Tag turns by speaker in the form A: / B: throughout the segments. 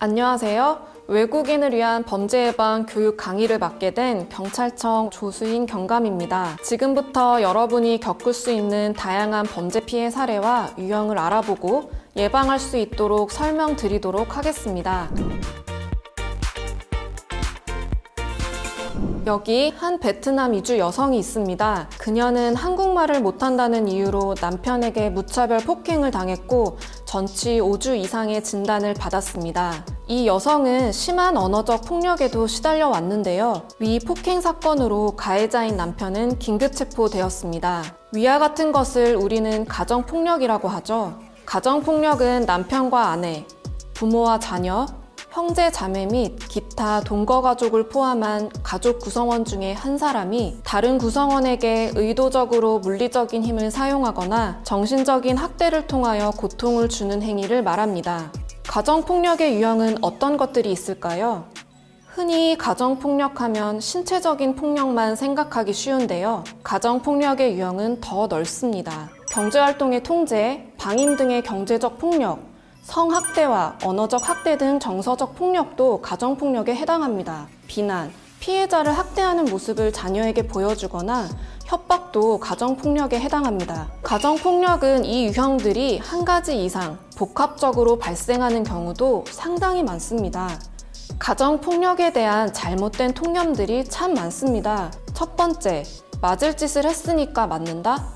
A: 안녕하세요. 외국인을 위한 범죄 예방 교육 강의를 맡게 된 경찰청 조수인 경감입니다. 지금부터 여러분이 겪을 수 있는 다양한 범죄 피해 사례와 유형을 알아보고 예방할 수 있도록 설명드리도록 하겠습니다. 여기 한 베트남 이주 여성이 있습니다. 그녀는 한국말을 못한다는 이유로 남편에게 무차별 폭행을 당했고 전치 5주 이상의 진단을 받았습니다. 이 여성은 심한 언어적 폭력에도 시달려 왔는데요. 위 폭행 사건으로 가해자인 남편은 긴급 체포되었습니다. 위와 같은 것을 우리는 가정폭력이라고 하죠. 가정폭력은 남편과 아내, 부모와 자녀, 형제, 자매 및 기타 동거 가족을 포함한 가족 구성원 중에 한 사람이 다른 구성원에게 의도적으로 물리적인 힘을 사용하거나 정신적인 학대를 통하여 고통을 주는 행위를 말합니다. 가정폭력의 유형은 어떤 것들이 있을까요? 흔히 가정폭력하면 신체적인 폭력만 생각하기 쉬운데요. 가정폭력의 유형은 더 넓습니다. 경제활동의 통제, 방임 등의 경제적 폭력, 성학대와 언어적 학대 등 정서적 폭력도 가정폭력에 해당합니다. 비난, 피해자를 학대하는 모습을 자녀에게 보여주거나 협박도 가정폭력에 해당합니다. 가정폭력은 이 유형들이 한 가지 이상 복합적으로 발생하는 경우도 상당히 많습니다. 가정폭력에 대한 잘못된 통념들이 참 많습니다. 첫 번째, 맞을 짓을 했으니까 맞는다?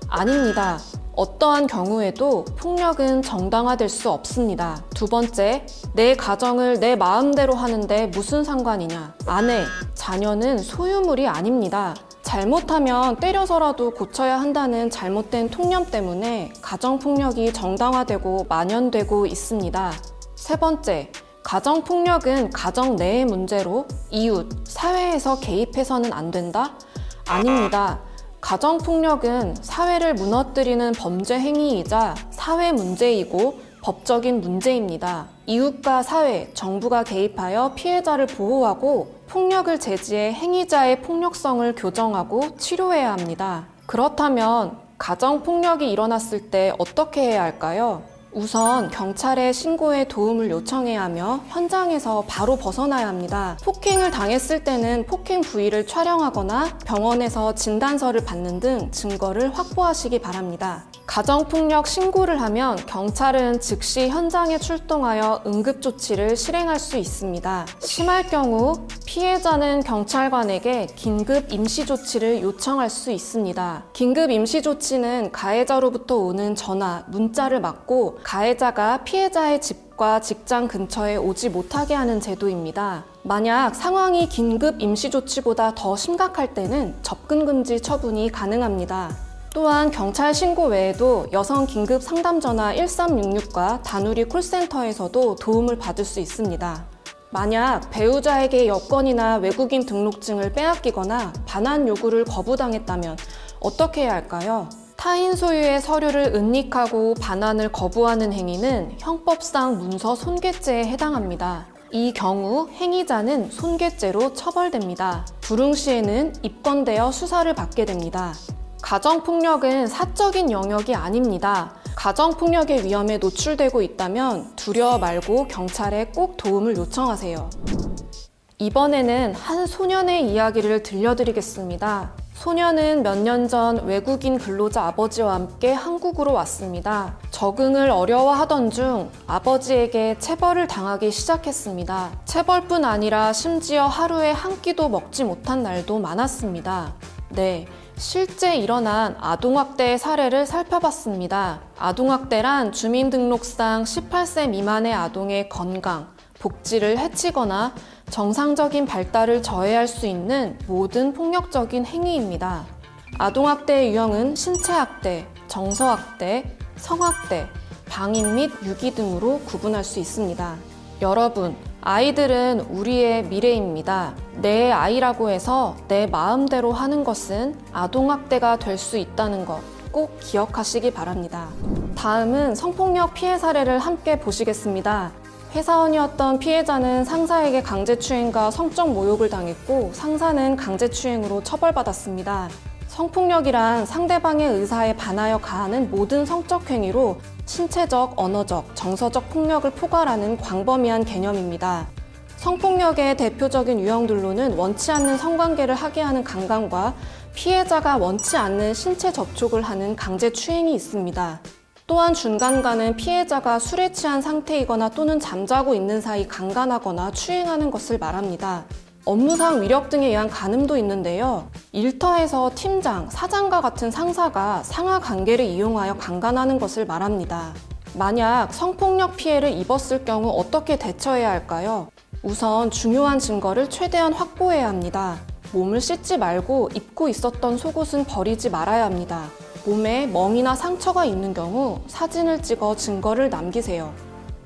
A: 아닙니다. 어떠한 경우에도 폭력은 정당화될 수 없습니다. 두 번째, 내 가정을 내 마음대로 하는데 무슨 상관이냐? 아내, 자녀는 소유물이 아닙니다. 잘못하면 때려서라도 고쳐야 한다는 잘못된 통념 때문에 가정폭력이 정당화되고 만연되고 있습니다. 세 번째, 가정폭력은 가정 내의 문제로 이웃, 사회에서 개입해서는 안 된다? 아닙니다. 가정폭력은 사회를 무너뜨리는 범죄 행위이자 사회 문제이고 법적인 문제입니다. 이웃과 사회, 정부가 개입하여 피해자를 보호하고 폭력을 제지해 행위자의 폭력성을 교정하고 치료해야 합니다. 그렇다면 가정폭력이 일어났을 때 어떻게 해야 할까요? 우선 경찰에 신고해 도움을 요청해야 하며 현장에서 바로 벗어나야 합니다. 폭행을 당했을 때는 폭행 부위를 촬영하거나 병원에서 진단서를 받는 등 증거를 확보하시기 바랍니다. 가정폭력 신고를 하면 경찰은 즉시 현장에 출동하여 응급조치를 실행할 수 있습니다. 심할 경우 피해자는 경찰관에게 긴급 임시조치를 요청할 수 있습니다. 긴급 임시조치는 가해자로부터 오는 전화, 문자를 막고 가해자가 피해자의 집과 직장 근처에 오지 못하게 하는 제도입니다. 만약 상황이 긴급 임시조치보다 더 심각할 때는 접근금지 처분이 가능합니다. 또한 경찰 신고 외에도 여성 긴급 상담 전화 1366과 다누리 콜센터에서도 도움을 받을 수 있습니다. 만약 배우자에게 여권이나 외국인 등록증을 빼앗기거나 반환 요구를 거부당했다면 어떻게 해야 할까요? 타인 소유의 서류를 은닉하고 반환을 거부하는 행위는 형법상 문서 손괴죄에 해당합니다. 이 경우 행위자는 손괴죄로 처벌됩니다. 불응 시에는 입건되어 수사를 받게 됩니다. 가정폭력은 사적인 영역이 아닙니다. 가정폭력의 위험에 노출되고 있다면 두려워 말고 경찰에 꼭 도움을 요청하세요. 이번에는 한 소년의 이야기를 들려드리겠습니다. 소년은 몇 년 전 외국인 근로자 아버지와 함께 한국으로 왔습니다. 적응을 어려워하던 중 아버지에게 체벌을 당하기 시작했습니다. 체벌뿐 아니라 심지어 하루에 한 끼도 먹지 못한 날도 많았습니다. 네, 실제 일어난 아동학대의 사례를 살펴봤습니다. 아동학대란 주민등록상 18세 미만의 아동의 건강, 복지를 해치거나 정상적인 발달을 저해할 수 있는 모든 폭력적인 행위입니다. 아동학대의 유형은 신체학대, 정서학대, 성학대, 방임 및 유기 등으로 구분할 수 있습니다. 여러분, 아이들은 우리의 미래입니다. 내 아이라고 해서 내 마음대로 하는 것은 아동학대가 될 수 있다는 것 꼭 기억하시기 바랍니다. 다음은 성폭력 피해 사례를 함께 보시겠습니다. 회사원이었던 피해자는 상사에게 강제추행과 성적 모욕을 당했고 상사는 강제추행으로 처벌받았습니다. 성폭력이란 상대방의 의사에 반하여 가하는 모든 성적 행위로 신체적, 언어적, 정서적 폭력을 포괄하는 광범위한 개념입니다. 성폭력의 대표적인 유형들로는 원치 않는 성관계를 하게 하는 강간과 피해자가 원치 않는 신체 접촉을 하는 강제 추행이 있습니다. 또한 준강간은 피해자가 술에 취한 상태이거나 또는 잠자고 있는 사이 강간하거나 추행하는 것을 말합니다. 업무상 위력 등에 의한 간음도 있는데요. 일터에서 팀장, 사장과 같은 상사가 상하 관계를 이용하여 강간하는 것을 말합니다. 만약 성폭력 피해를 입었을 경우 어떻게 대처해야 할까요? 우선 중요한 증거를 최대한 확보해야 합니다. 몸을 씻지 말고 입고 있었던 속옷은 버리지 말아야 합니다. 몸에 멍이나 상처가 있는 경우 사진을 찍어 증거를 남기세요.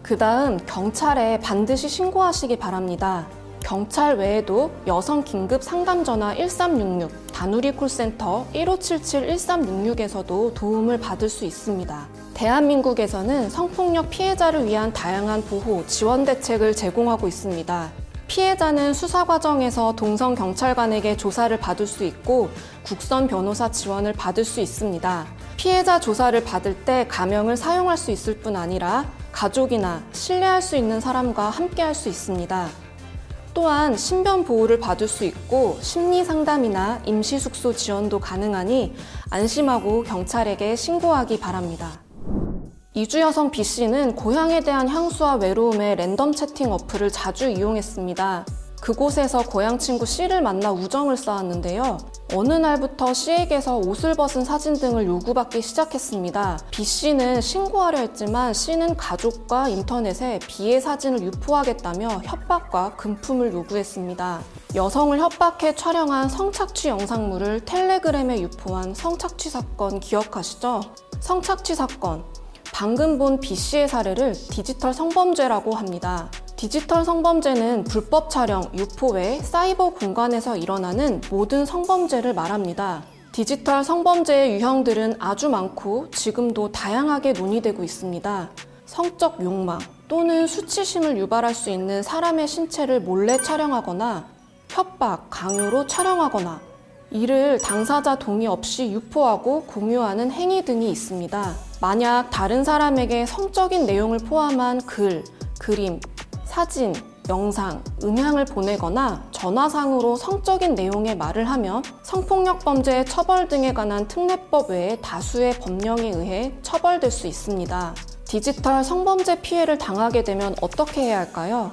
A: 그 다음 경찰에 반드시 신고하시기 바랍니다. 경찰 외에도 여성 긴급 상담 전화 1366, 다누리 콜센터 1577-1366에서도 도움을 받을 수 있습니다. 대한민국에서는 성폭력 피해자를 위한 다양한 보호, 지원 대책을 제공하고 있습니다. 피해자는 수사 과정에서 동성 경찰관에게 조사를 받을 수 있고 국선 변호사 지원을 받을 수 있습니다. 피해자 조사를 받을 때 가명을 사용할 수 있을 뿐 아니라 가족이나 신뢰할 수 있는 사람과 함께 할 수 있습니다. 또한 신변 보호를 받을 수 있고 심리 상담이나 임시 숙소 지원도 가능하니 안심하고 경찰에게 신고하기 바랍니다. 이주 여성 B씨는 고향에 대한 향수와 외로움에 랜덤 채팅 어플을 자주 이용했습니다. 그곳에서 고향 친구 C를 만나 우정을 쌓았는데요. 어느 날부터 C에게서 옷을 벗은 사진 등을 요구받기 시작했습니다. B씨는 신고하려 했지만 C는 가족과 인터넷에 B의 사진을 유포하겠다며 협박과 금품을 요구했습니다. 여성을 협박해 촬영한 성착취 영상물을 텔레그램에 유포한 성착취 사건 기억하시죠? 성착취 사건. 방금 본 B씨의 사례를 디지털 성범죄라고 합니다. 디지털 성범죄는 불법 촬영, 유포 외 사이버 공간에서 일어나는 모든 성범죄를 말합니다. 디지털 성범죄의 유형들은 아주 많고 지금도 다양하게 논의되고 있습니다. 성적 욕망 또는 수치심을 유발할 수 있는 사람의 신체를 몰래 촬영하거나 협박, 강요로 촬영하거나 이를 당사자 동의 없이 유포하고 공유하는 행위 등이 있습니다. 만약 다른 사람에게 성적인 내용을 포함한 글, 그림, 사진, 영상, 음향을 보내거나 전화상으로 성적인 내용의 말을 하면 성폭력 범죄 처벌 등에 관한 특례법 외에 다수의 법령에 의해 처벌될 수 있습니다. 디지털 성범죄 피해를 당하게 되면 어떻게 해야 할까요?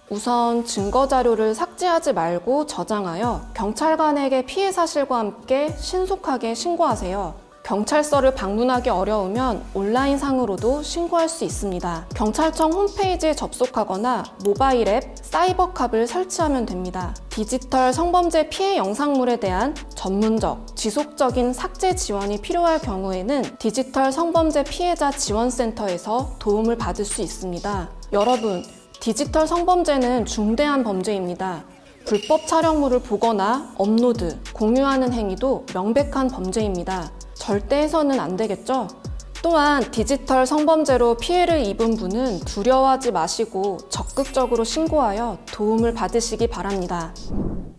A: 우선 증거 자료를 삭제하지 말고 저장하여 경찰관에게 피해 사실과 함께 신속하게 신고하세요. 경찰서를 방문하기 어려우면 온라인상으로도 신고할 수 있습니다. 경찰청 홈페이지에 접속하거나 모바일 앱 사이버캅을 설치하면 됩니다. 디지털 성범죄 피해 영상물에 대한 전문적, 지속적인 삭제 지원이 필요할 경우에는 디지털 성범죄 피해자 지원센터에서 도움을 받을 수 있습니다. 여러분, 디지털 성범죄는 중대한 범죄입니다. 불법 촬영물을 보거나 업로드, 공유하는 행위도 명백한 범죄입니다. 절대 해서는 안 되겠죠? 또한 디지털 성범죄로 피해를 입은 분은 두려워하지 마시고 적극적으로 신고하여 도움을 받으시기 바랍니다.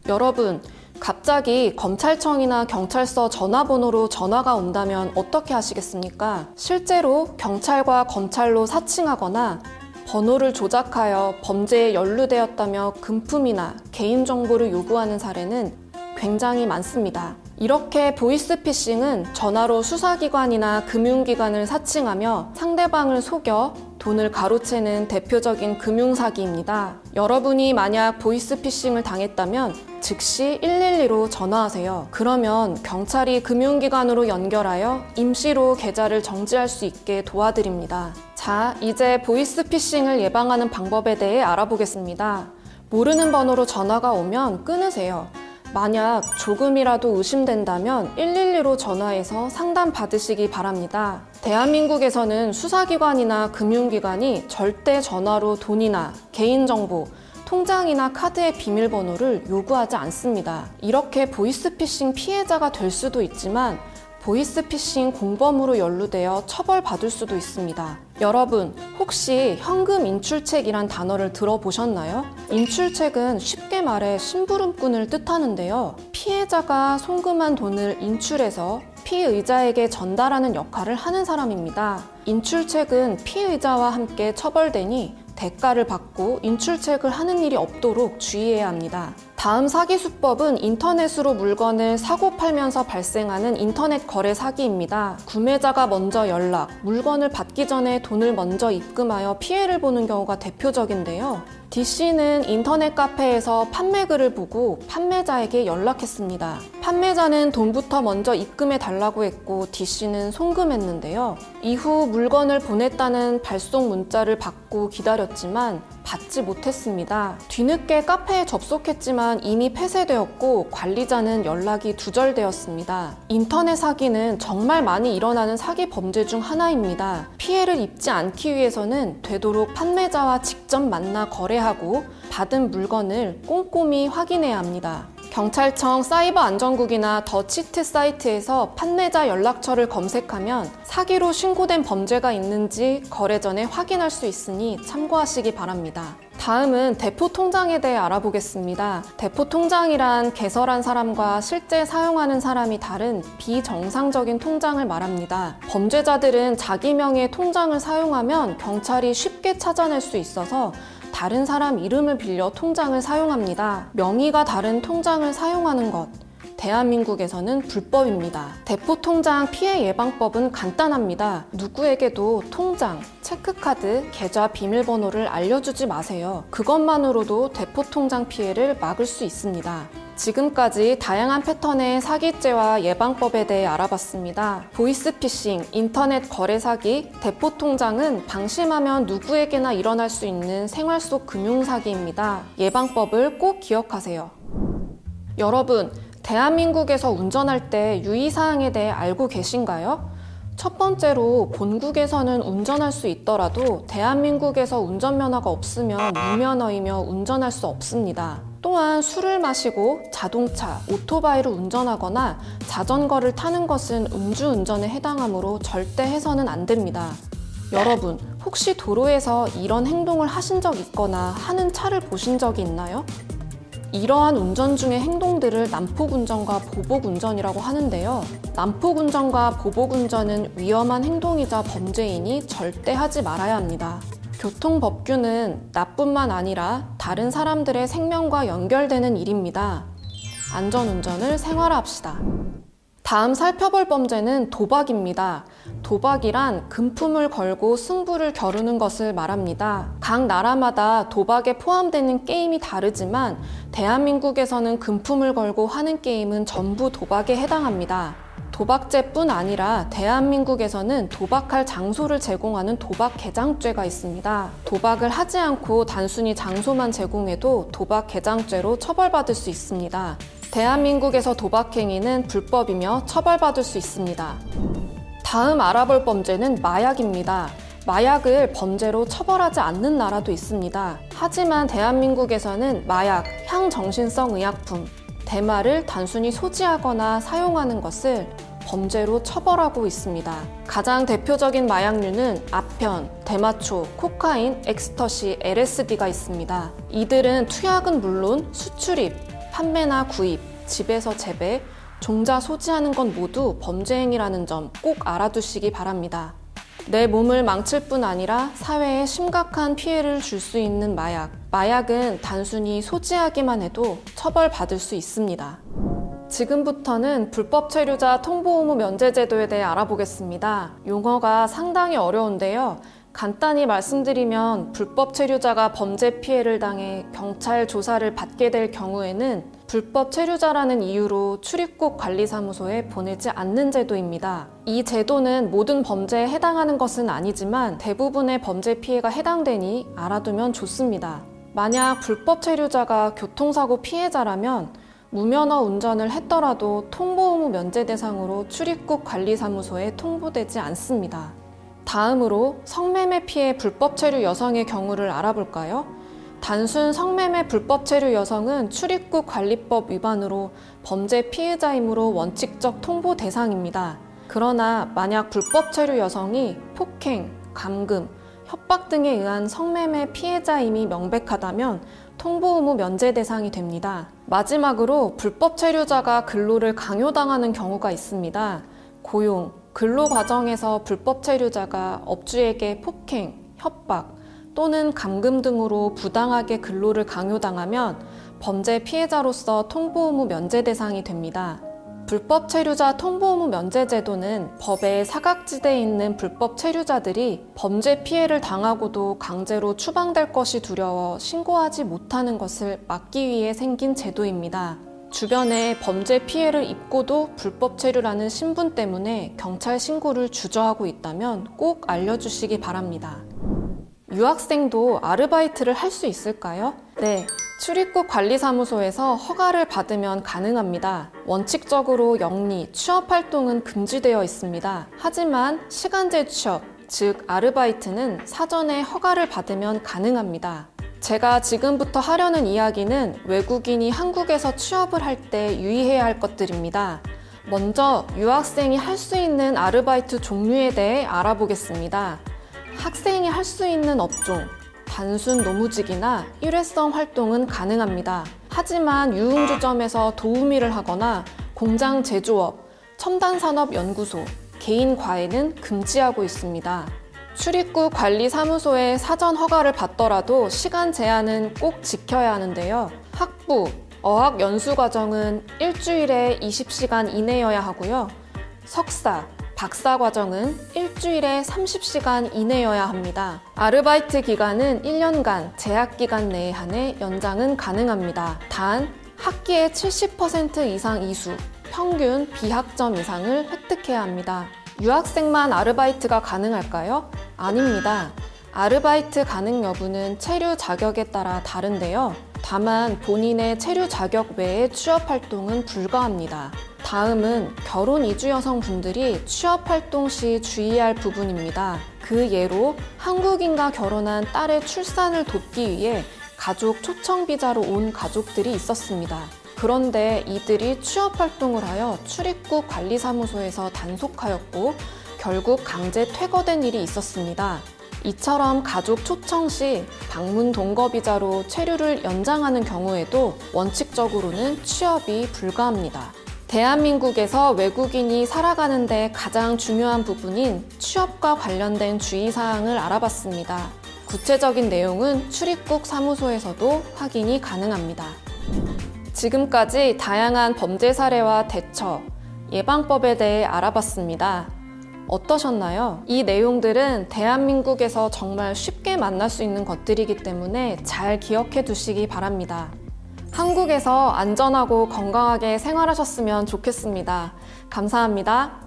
A: 여러분, 갑자기 검찰청이나 경찰서 전화번호로 전화가 온다면 어떻게 하시겠습니까? 실제로 경찰과 검찰로 사칭하거나 번호를 조작하여 범죄에 연루되었다며 금품이나 개인정보를 요구하는 사례는 굉장히 많습니다. 이렇게 보이스피싱은 전화로 수사기관이나 금융기관을 사칭하며 상대방을 속여 돈을 가로채는 대표적인 금융사기입니다. 여러분이 만약 보이스피싱을 당했다면 즉시 112로 전화하세요. 그러면 경찰이 금융기관으로 연결하여 임시로 계좌를 정지할 수 있게 도와드립니다. 자, 이제 보이스피싱을 예방하는 방법에 대해 알아보겠습니다. 모르는 번호로 전화가 오면 끊으세요. 만약 조금이라도 의심된다면 112로 전화해서 상담 받으시기 바랍니다. 대한민국에서는 수사기관이나 금융기관이 절대 전화로 돈이나 개인정보, 통장이나 카드의 비밀번호를 요구하지 않습니다. 이렇게 보이스피싱 피해자가 될 수도 있지만 보이스피싱 공범으로 연루되어 처벌받을 수도 있습니다. 여러분, 혹시 현금 인출책이란 단어를 들어보셨나요? 인출책은 쉽게 말해 심부름꾼을 뜻하는데요. 피해자가 송금한 돈을 인출해서 피의자에게 전달하는 역할을 하는 사람입니다. 인출책은 피의자와 함께 처벌되니 대가를 받고 인출책을 하는 일이 없도록 주의해야 합니다. 다음 사기 수법은 인터넷으로 물건을 사고 팔면서 발생하는 인터넷 거래 사기입니다. 구매자가 먼저 연락, 물건을 받기 전에 돈을 먼저 입금하여 피해를 보는 경우가 대표적인데요. D씨는 인터넷 카페에서 판매글을 보고 판매자에게 연락했습니다. 판매자는 돈부터 먼저 입금해 달라고 했고 D씨는 송금했는데요. 이후 물건을 보냈다는 발송 문자를 받고 기다렸지만 받지 못했습니다. 뒤늦게 카페에 접속했지만 이미 폐쇄되었고 관리자는 연락이 두절되었습니다. 인터넷 사기는 정말 많이 일어나는 사기 범죄 중 하나입니다. 피해를 입지 않기 위해서는 되도록 판매자와 직접 만나 거래하고 받은 물건을 꼼꼼히 확인해야 합니다. 경찰청 사이버 안전국이나 더 치트 사이트에서 판매자 연락처를 검색하면 사기로 신고된 범죄가 있는지 거래 전에 확인할 수 있으니 참고하시기 바랍니다. 다음은 대포 통장에 대해 알아보겠습니다. 대포 통장이란 개설한 사람과 실제 사용하는 사람이 다른 비정상적인 통장을 말합니다. 범죄자들은 자기 명의의 통장을 사용하면 경찰이 쉽게 찾아낼 수 있어서 다른 사람 이름을 빌려 통장을 사용합니다. 명의가 다른 통장을 사용하는 것, 대한민국에서는 불법입니다. 대포 통장 피해 예방법은 간단합니다. 누구에게도 통장, 체크카드, 계좌 비밀번호를 알려주지 마세요. 그것만으로도 대포 통장 피해를 막을 수 있습니다. 지금까지 다양한 패턴의 사기죄와 예방법에 대해 알아봤습니다. 보이스피싱, 인터넷 거래 사기, 대포 통장은 방심하면 누구에게나 일어날 수 있는 생활 속 금융사기입니다. 예방법을 꼭 기억하세요. 여러분, 대한민국에서 운전할 때 유의사항에 대해 알고 계신가요? 첫 번째로 본국에서는 운전할 수 있더라도 대한민국에서 운전면허가 없으면 무면허이며 운전할 수 없습니다. 또한 술을 마시고 자동차, 오토바이를 운전하거나 자전거를 타는 것은 음주운전에 해당하므로 절대 해서는 안 됩니다. 여러분, 혹시 도로에서 이런 행동을 하신 적 있거나 하는 차를 보신 적이 있나요? 이러한 운전 중의 행동들을 난폭운전과 보복운전이라고 하는데요. 난폭운전과 보복운전은 위험한 행동이자 범죄이니 절대 하지 말아야 합니다. 교통법규는 나뿐만 아니라 다른 사람들의 생명과 연결되는 일입니다. 안전운전을 생활화합시다. 다음 살펴볼 범죄는 도박입니다. 도박이란 금품을 걸고 승부를 겨루는 것을 말합니다. 각 나라마다 도박에 포함되는 게임이 다르지만 대한민국에서는 금품을 걸고 하는 게임은 전부 도박에 해당합니다. 도박죄뿐 아니라 대한민국에서는 도박할 장소를 제공하는 도박 개장죄가 있습니다. 도박을 하지 않고 단순히 장소만 제공해도 도박 개장죄로 처벌받을 수 있습니다. 대한민국에서 도박 행위는 불법이며 처벌받을 수 있습니다. 다음 알아볼 범죄는 마약입니다. 마약을 범죄로 처벌하지 않는 나라도 있습니다. 하지만 대한민국에서는 마약, 향정신성 의약품, 대마를 단순히 소지하거나 사용하는 것을 범죄로 처벌하고 있습니다. 가장 대표적인 마약류는 아편, 대마초, 코카인, 엑스터시, LSD가 있습니다. 이들은 투약은 물론 수출입, 판매나 구입, 집에서 재배, 종자 소지하는 건 모두 범죄 행위라는 점 꼭 알아두시기 바랍니다. 내 몸을 망칠 뿐 아니라 사회에 심각한 피해를 줄 수 있는 마약. 마약은 단순히 소지하기만 해도 처벌받을 수 있습니다. 지금부터는 불법 체류자 통보 의무 면제 제도에 대해 알아보겠습니다. 용어가 상당히 어려운데요. 간단히 말씀드리면 불법 체류자가 범죄 피해를 당해 경찰 조사를 받게 될 경우에는 불법 체류자라는 이유로 출입국 관리사무소에 보내지 않는 제도입니다. 이 제도는 모든 범죄에 해당하는 것은 아니지만 대부분의 범죄 피해가 해당되니 알아두면 좋습니다. 만약 불법 체류자가 교통사고 피해자라면 무면허 운전을 했더라도 통보 의무 면제 대상으로 출입국 관리사무소에 통보되지 않습니다. 다음으로 성매매 피해 불법 체류 여성의 경우를 알아볼까요? 단순 성매매 불법 체류 여성은 출입국 관리법 위반으로 범죄 피해자이므로 원칙적 통보 대상입니다. 그러나 만약 불법 체류 여성이 폭행, 감금, 협박 등에 의한 성매매 피해자임이 명백하다면 통보 의무 면제 대상이 됩니다. 마지막으로 불법 체류자가 근로를 강요당하는 경우가 있습니다. 고용, 근로 과정에서 불법 체류자가 업주에게 폭행, 협박 또는 감금 등으로 부당하게 근로를 강요당하면 범죄 피해자로서 통보 의무 면제 대상이 됩니다. 불법 체류자 통보 의무 면제 제도는 법의 사각지대에 있는 불법 체류자들이 범죄 피해를 당하고도 강제로 추방될 것이 두려워 신고하지 못하는 것을 막기 위해 생긴 제도입니다. 주변에 범죄 피해를 입고도 불법 체류라는 신분 때문에 경찰 신고를 주저하고 있다면 꼭 알려주시기 바랍니다. 유학생도 아르바이트를 할 수 있을까요? 네, 출입국 관리사무소에서 허가를 받으면 가능합니다. 원칙적으로 영리, 취업 활동은 금지되어 있습니다. 하지만 시간제 취업, 즉 아르바이트는 사전에 허가를 받으면 가능합니다. 제가 지금부터 하려는 이야기는 외국인이 한국에서 취업을 할 때 유의해야 할 것들입니다. 먼저 유학생이 할 수 있는 아르바이트 종류에 대해 알아보겠습니다. 학생이 할 수 있는 업종, 단순 노무직이나 일회성 활동은 가능합니다. 하지만 유흥주점에서 도우미를 하거나 공장 제조업, 첨단산업연구소, 개인 과외는 금지하고 있습니다. 출입국 관리사무소에 사전 허가를 받더라도 시간 제한은 꼭 지켜야 하는데요. 학부, 어학 연수과정은 일주일에 20시간 이내여야 하고요. 석사, 박사 과정은 일주일에 30시간 이내여야 합니다. 아르바이트 기간은 1년간 재학 기간 내에 한해 연장은 가능합니다. 단 학기에 70% 이상 이수, 평균 B학점 이상을 획득해야 합니다. 유학생만 아르바이트가 가능할까요? 아닙니다. 아르바이트 가능 여부는 체류 자격에 따라 다른데요. 다만 본인의 체류 자격 외의 취업 활동은 불가합니다. 다음은 결혼 이주 여성분들이 취업 활동 시 주의할 부분입니다. 그 예로 한국인과 결혼한 딸의 출산을 돕기 위해 가족 초청 비자로 온 가족들이 있었습니다. 그런데 이들이 취업 활동을 하여 출입국 관리사무소에서 단속하였고 결국 강제 퇴거된 일이 있었습니다. 이처럼 가족 초청 시 방문 동거 비자로 체류를 연장하는 경우에도 원칙적으로는 취업이 불가합니다. 대한민국에서 외국인이 살아가는 데 가장 중요한 부분인 취업과 관련된 주의사항을 알아봤습니다. 구체적인 내용은 출입국 사무소에서도 확인이 가능합니다. 지금까지 다양한 범죄 사례와 대처, 예방법에 대해 알아봤습니다. 어떠셨나요? 이 내용들은 대한민국에서 정말 쉽게 만날 수 있는 것들이기 때문에 잘 기억해 두시기 바랍니다. 한국에서 안전하고 건강하게 생활하셨으면 좋겠습니다. 감사합니다.